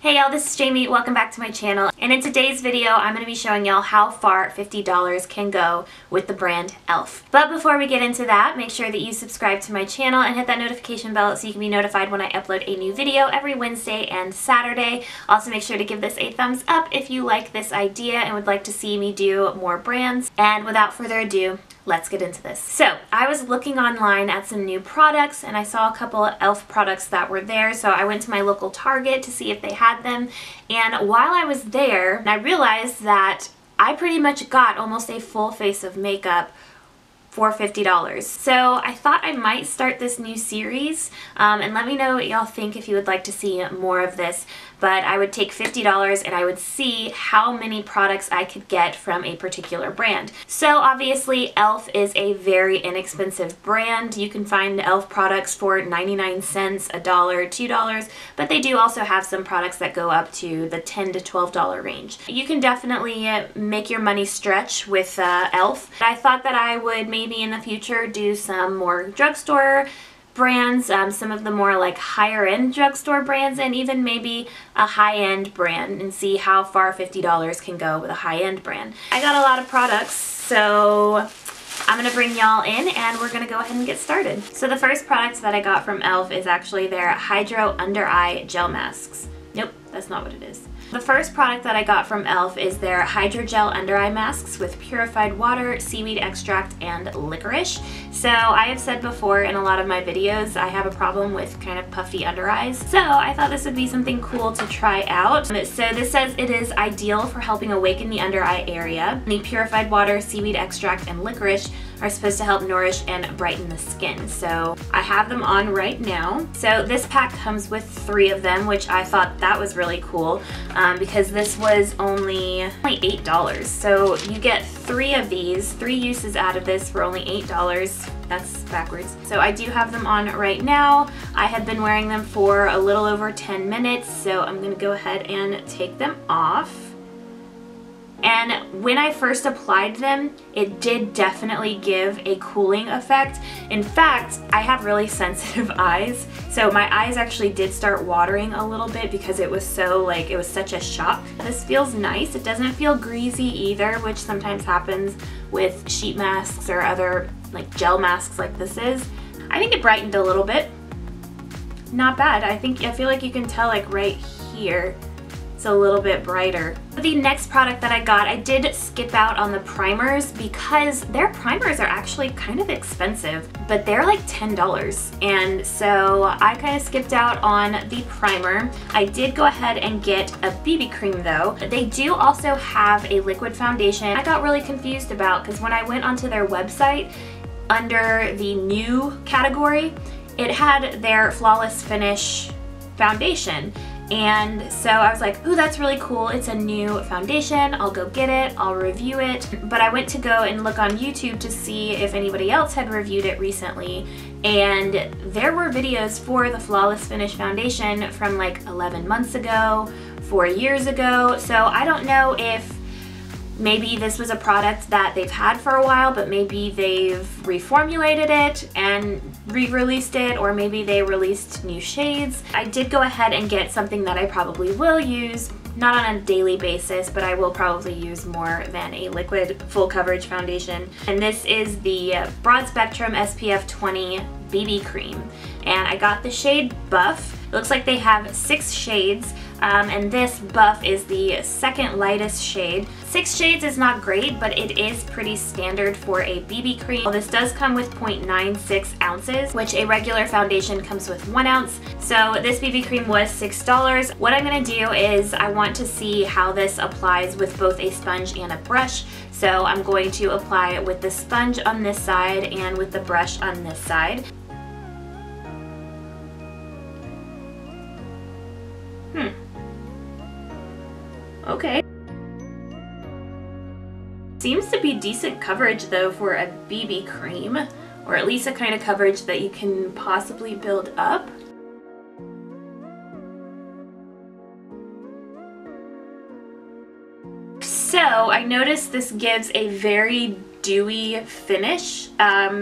Hey y'all, this is Jamie. Welcome back to my channel. And in today's video, I'm going to be showing y'all how far $50 can go with the brand e.l.f. But before we get into that, make sure that you subscribe to my channel and hit that notification bell so you can be notified when I upload a new video every Wednesday and Saturday. Also make sure to give this a thumbs up if you like this idea and would like to see me do more brands. And without further ado, let's get into this. So I was looking online at some new products and I saw a couple of e.l.f. products that were there, so I went to my local Target to see if they had them. And while I was there, I realized that I pretty much got almost a full face of makeup for $50. So I thought I might start this new series, and let me know what y'all think if you would like to see more of this. But I would take $50 and I would see how many products I could get from a particular brand. So obviously e.l.f. is a very inexpensive brand. You can find e.l.f. products for 99 cents, $1, $2, but they do also have some products that go up to the $10 to $12 range. You can definitely make your money stretch with e.l.f. I thought that I would maybe in the future do some more drugstore brands, some of the more like higher end drugstore brands, and even maybe a high-end brand, and see how far $50 can go with a high-end brand. I got a lot of products, so I'm going to bring y'all in and we're going to go ahead and get started. So the first product that I got from e.l.f. is actually their Hydro Under Eye Gel Masks. Nope, that's not what it is. The first product that I got from e.l.f. is their Hydrogel Under Eye Masks with purified water, seaweed extract, and licorice. So I have said before in a lot of my videos I have a problem with kind of puffy under eyes. So I thought this would be something cool to try out. So this says it is ideal for helping awaken the under eye area. The purified water, seaweed extract, and licorice are supposed to help nourish and brighten the skin. So I have them on right now. So this pack comes with 3 of them, which I thought that was really cool because this was only $8. So you get 3 of these, 3 uses out of this for only $8. That's backwards. So I do have them on right now. I have been wearing them for a little over 10 minutes, so I'm gonna go ahead and take them off. And when I first applied them, it did definitely give a cooling effect. In fact, I have really sensitive eyes, so my eyes actually did start watering a little bit because it was so it was such a shock. This feels nice. It doesn't feel greasy either, which sometimes happens with sheet masks or other gel masks like this is. I think it brightened a little bit. Not bad. I feel like you can tell right here. It's a little bit brighter. The next product that I got, I did skip out on the primers because their primers are actually kind of expensive, but they're like $10. And so I kind of skipped out on the primer. I did go ahead and get a BB cream though. They do also have a liquid foundation. I got really confused about because when I went onto their website, under the new category, it had their Flawless Finish foundation. And so I was like, ooh, that's really cool. It's a new foundation. I'll go get it. I'll review it. But I went to go and look on YouTube to see if anybody else had reviewed it recently. And there were videos for the Flawless Finish foundation from 11 months ago, 4 years ago. So I don't know if maybe this was a product that they've had for a while, but maybe they've reformulated it and re-released it, or maybe they released new shades. I did go ahead and get something that I probably will use, not on a daily basis, but I will probably use more than a liquid full coverage foundation. And this is the Broad Spectrum SPF 20 BB cream. And I got the shade Buff. It looks like they have 6 shades. And this Buff is the second lightest shade. 6 shades is not great, but it is pretty standard for a BB cream. Well, this does come with 0.96 ounces, which a regular foundation comes with 1 ounce. So this BB cream was $6. What I'm gonna do is I want to see how this applies with both a sponge and a brush. So I'm going to apply it with the sponge on this side and with the brush on this side. Okay. Seems to be decent coverage though for a BB cream, or at least a kind of coverage that you can possibly build up. So I noticed this gives a very dewy finish,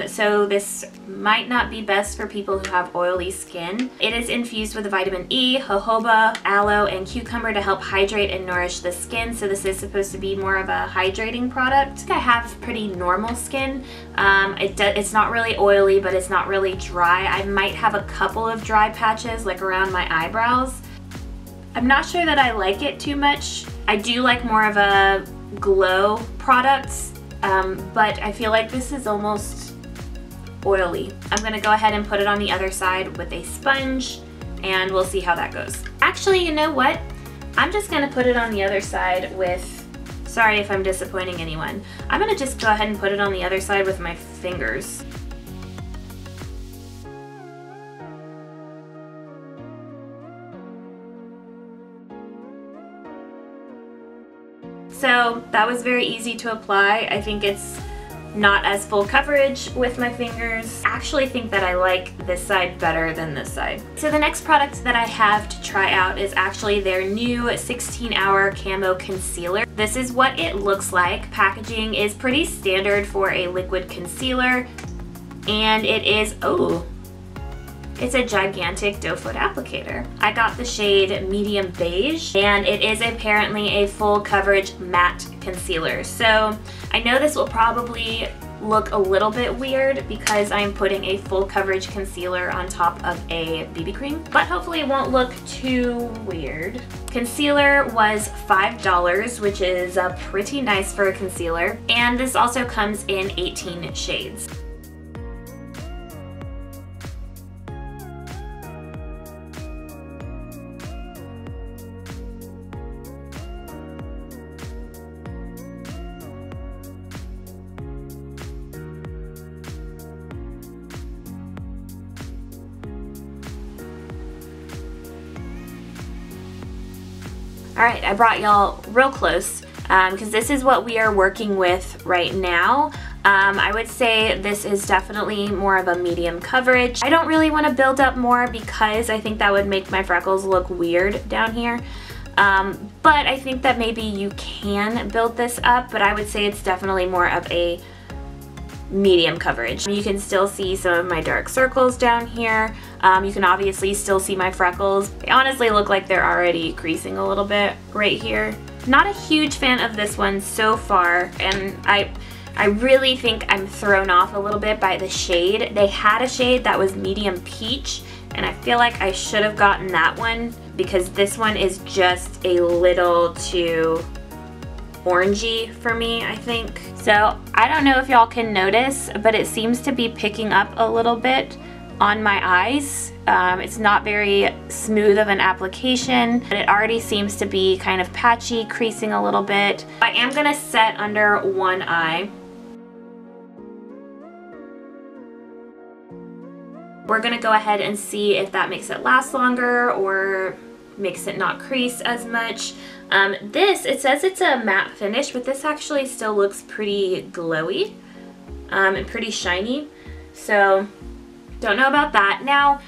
so this might not be best for people who have oily skin. It is infused with vitamin E, jojoba, aloe, and cucumber to help hydrate and nourish the skin, so this is supposed to be more of a hydrating product. I think I have pretty normal skin. It's not really oily, but it's not really dry. I might have a couple of dry patches like around my eyebrows. I'm not sure that I like it too much. I do like more of a glow products, but I feel like this is almost oily. I'm gonna go ahead and put it on the other side with a sponge, and we'll see how that goes. Actually, you know what? I'm just gonna put it on the other side with, sorry if I'm disappointing anyone, I'm gonna just go ahead and put it on the other side with my fingers. So that was very easy to apply. I think it's not as full coverage with my fingers. I actually think that I like this side better than this side. So the next product that I have to try out is actually their new 16-hour Camo Concealer. This is what it looks like. Packaging is pretty standard for a liquid concealer, and it is, oh, it's a gigantic doe foot applicator. I got the shade medium beige, and it is apparently a full coverage matte concealer. So I know this will probably look a little bit weird because I'm putting a full coverage concealer on top of a BB cream, but hopefully it won't look too weird. Concealer was $5, which is pretty nice for a concealer, and this also comes in 18 shades. Alright, I brought y'all real close because this is what we are working with right now. I would say this is definitely more of a medium coverage. I don't really want to build up more because I think that would make my freckles look weird down here. But I think that maybe you can build this up, but I would say it's definitely more of a medium coverage. You can still see some of my dark circles down here. You can obviously still see my freckles. They honestly look like they're already creasing a little bit right here. Not a huge fan of this one so far, and I really think I'm thrown off a little bit by the shade. They had a shade that was medium peach, and I feel like I should have gotten that one because this one is just a little too orangey for me, I think. So I don't know if y'all can notice, but it seems to be picking up a little bit on my eyes. It's not very smooth of an application, but it already seems to be kind of patchy, creasing a little bit. I am gonna set under one eye. We're gonna go ahead and see if that makes it last longer or makes it not crease as much. It says it's a matte finish, but this actually still looks pretty glowy and pretty shiny. So don't know about that. Now,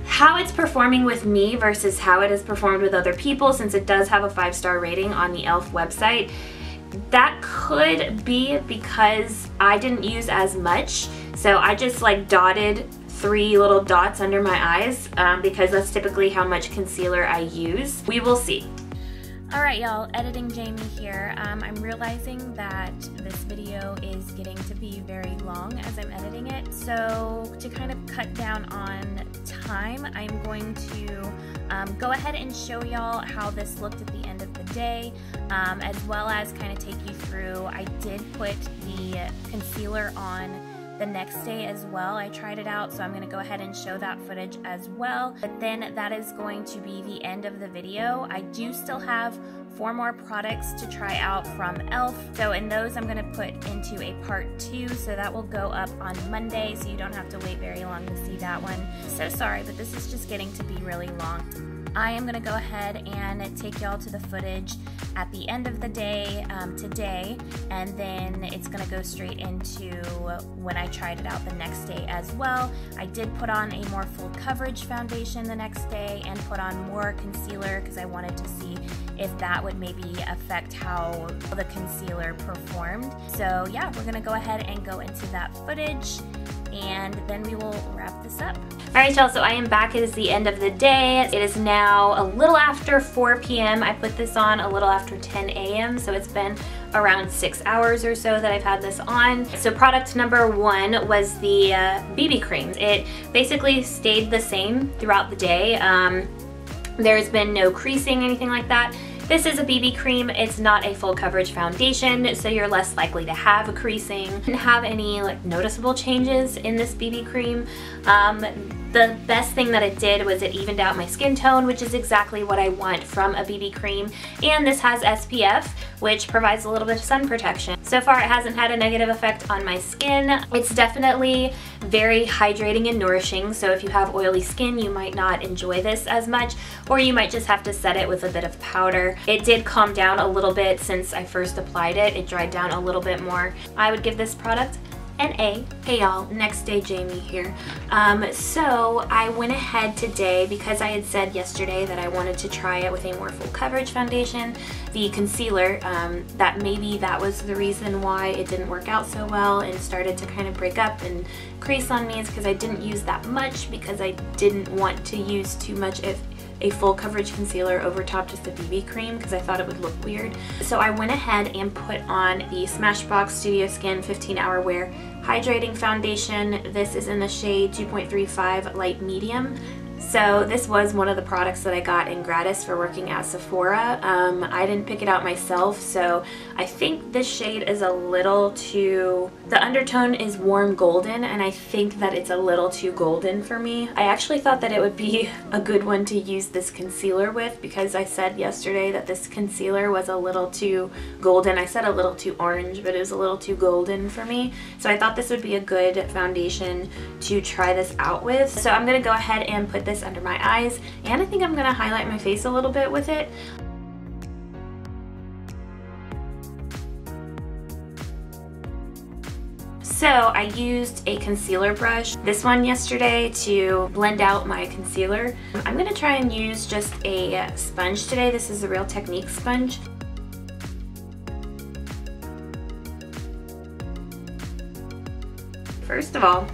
how it's performing with me versus how it has performed with other people, since it does have a 5-star rating on the e.l.f. website, that could be because I didn't use as much. So I just like dotted 3 little dots under my eyes because that's typically how much concealer I use. We will see. Alright y'all, Editing Jamie here. I'm realizing that this video is getting to be very long as I'm editing it, so to kind of cut down on time, I'm going to go ahead and show y'all how this looked at the end of the day, as well as kind of take you through. I did put the concealer on the next day as well. I tried it out, so I'm going to go ahead and show that footage as well. But then that is going to be the end of the video. I do still have 4 more products to try out from e.l.f. So in those I'm going to put into a part 2, so that will go up on Monday, so you don't have to wait very long to see that one. So sorry, but this is just getting to be really long. I am going to go ahead and take y'all to the footage at the end of the day today, and then it's going to go straight into when I tried it out the next day as well. I did put on a more full coverage foundation the next day and put on more concealer because I wanted to see if that would maybe affect how the concealer performed. So yeah, we're gonna go ahead and go into that footage, and then we will wrap this up. Alright y'all, so I am back. It is the end of the day. It is now a little after 4 p.m. I put this on a little after 10 a.m. so it's been around 6 hours or so that I've had this on. So product number 1 was the BB cream. It basically stayed the same throughout the day. There's been no creasing, anything like that. This is a BB cream. It's not a full coverage foundation, so you're less likely to have a creasing. Didn't have any like noticeable changes in this BB cream. The best thing that it did was it evened out my skin tone, which is exactly what I want from a BB cream. And this has SPF, which provides a little bit of sun protection. So far, it hasn't had a negative effect on my skin. It's definitely very hydrating and nourishing, so if you have oily skin, you might not enjoy this as much, or you might just have to set it with a bit of powder. It did calm down a little bit since I first applied it. It dried down a little bit more. I would give this product an A. Hey y'all, next day Jamie here. So I went ahead today because I had said yesterday that I wanted to try it with a more full coverage foundation, the concealer, that maybe that was the reason why it didn't work out so well and started to kind of break up and crease on me, is because I didn't use that much because I didn't want to use too much of a full coverage concealer over top just the BB cream because I thought it would look weird. So I went ahead and put on the Smashbox Studio Skin 15 Hour Wear Hydrating Foundation. This is in the shade 2.35 Light Medium. So this was one of the products that I got in gratis for working at Sephora. I didn't pick it out myself, so I think this shade is a little too, the undertone is warm golden, and I think that it's a little too golden for me. I actually thought that it would be a good one to use this concealer with because I said yesterday that this concealer was a little too golden. I said a little too orange, but it was a little too golden for me. So I thought this would be a good foundation to try this out with. So I'm going to go ahead and put this under my eyes, and I think I'm going to highlight my face a little bit with it. So I used a concealer brush, this one yesterday, to blend out my concealer. I'm going to try and use just a sponge today. This is a Real Technique sponge. First of all,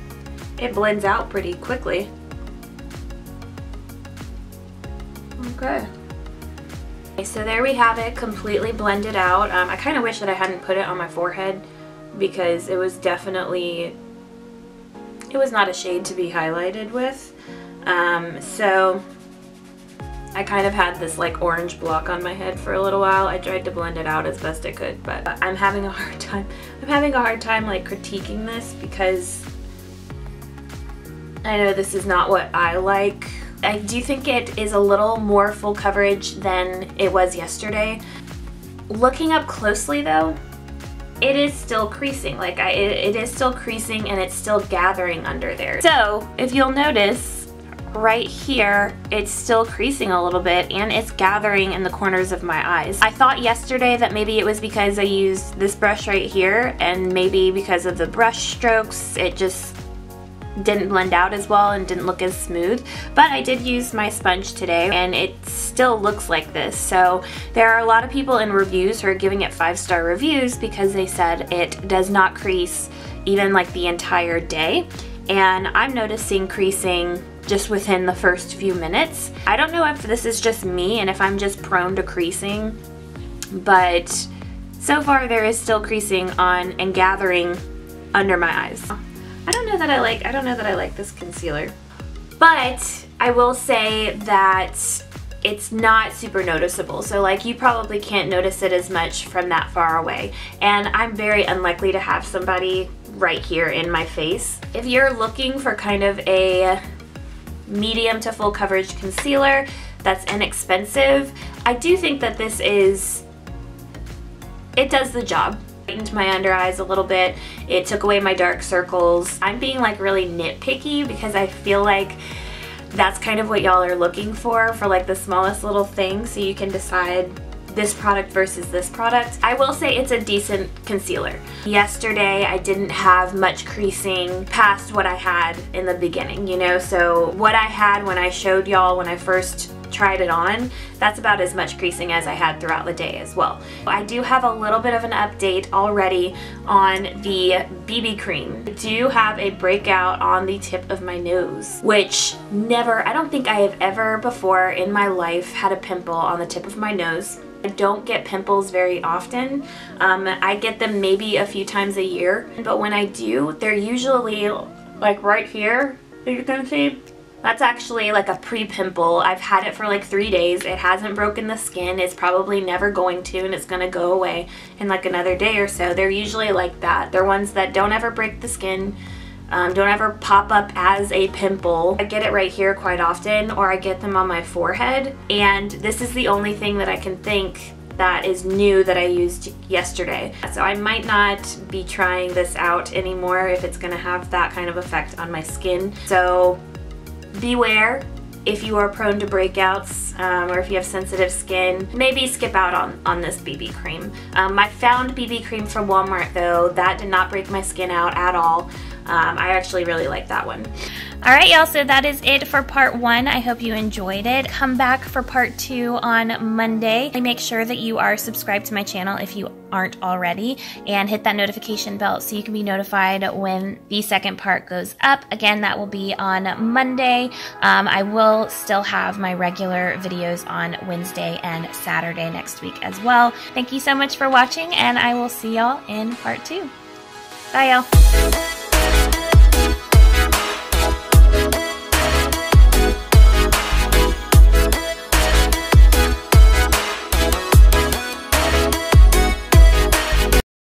it blends out pretty quickly. Okay. So there we have it, completely blended out. I kind of wish that I hadn't put it on my forehead because it was definitely, it was not a shade to be highlighted with. So I kind of had this like orange block on my head for a little while. I tried to blend it out as best I could, but I'm having a hard time. I'm having a hard time like critiquing this because I know this is not what I like. I do think it is a little more full coverage than it was yesterday. Looking up closely though, it is still creasing. Like it is still creasing and it's still gathering under there. So if you'll notice right here, it's still creasing a little bit and it's gathering in the corners of my eyes. I thought yesterday that maybe it was because I used this brush right here and maybe because of the brush strokes, it just didn't blend out as well and didn't look as smooth, but I did use my sponge today and it still looks like this. So there are a lot of people in reviews who are giving it 5-star reviews because they said it does not crease even like the entire day, and I'm noticing creasing just within the first few minutes. I don't know if this is just me and if I'm just prone to creasing, but so far there is still creasing on and gathering under my eyes. I don't know that I like this concealer, but I will say that it's not super noticeable. So like you probably can't notice it as much from that far away. And I'm very unlikely to have somebody right here in my face. If you're looking for kind of a medium to full coverage concealer that's inexpensive, I do think that this is, it does the job. Into my under eyes a little bit. It took away my dark circles. I'm being like really nitpicky because I feel like that's kind of what y'all are looking for like the smallest little thing, so you can decide this product versus this product. I will say it's a decent concealer. Yesterday I didn't have much creasing past what I had in the beginning, you know, so what I had when I showed y'all when I first tried it on, that's about as much creasing as I had throughout the day as well. I do have a little bit of an update already on the BB cream. I do have a breakout on the tip of my nose, which I don't think I have ever before in my life had a pimple on the tip of my nose. I don't get pimples very often. I get them maybe a few times a year, but when I do, they're usually like right here, as you can see. That's actually like a pre-pimple. I've had it for like 3 days. It hasn't broken the skin. It's probably never going to, and it's gonna go away in like another day or so. They're usually like that. They're ones that don't ever break the skin, don't ever pop up as a pimple. I get it right here quite often, or I get them on my forehead, and this is the only thing that I can think that is new that I used yesterday. So I might not be trying this out anymore if it's gonna have that kind of effect on my skin. So beware if you are prone to breakouts, or if you have sensitive skin, maybe skip out on this BB cream. I found BB cream from Walmart though. That did not break my skin out at all. I actually really like that one. Alright y'all, so that is it for part 1. I hope you enjoyed it. Come back for part 2 on Monday. Make sure that you are subscribed to my channel if you aren't already, and hit that notification bell so you can be notified when the second part goes up. Again, that will be on Monday. I will still have my regular videos on Wednesday and Saturday next week as well. Thank you so much for watching, and I will see y'all in part 2. Bye y'all.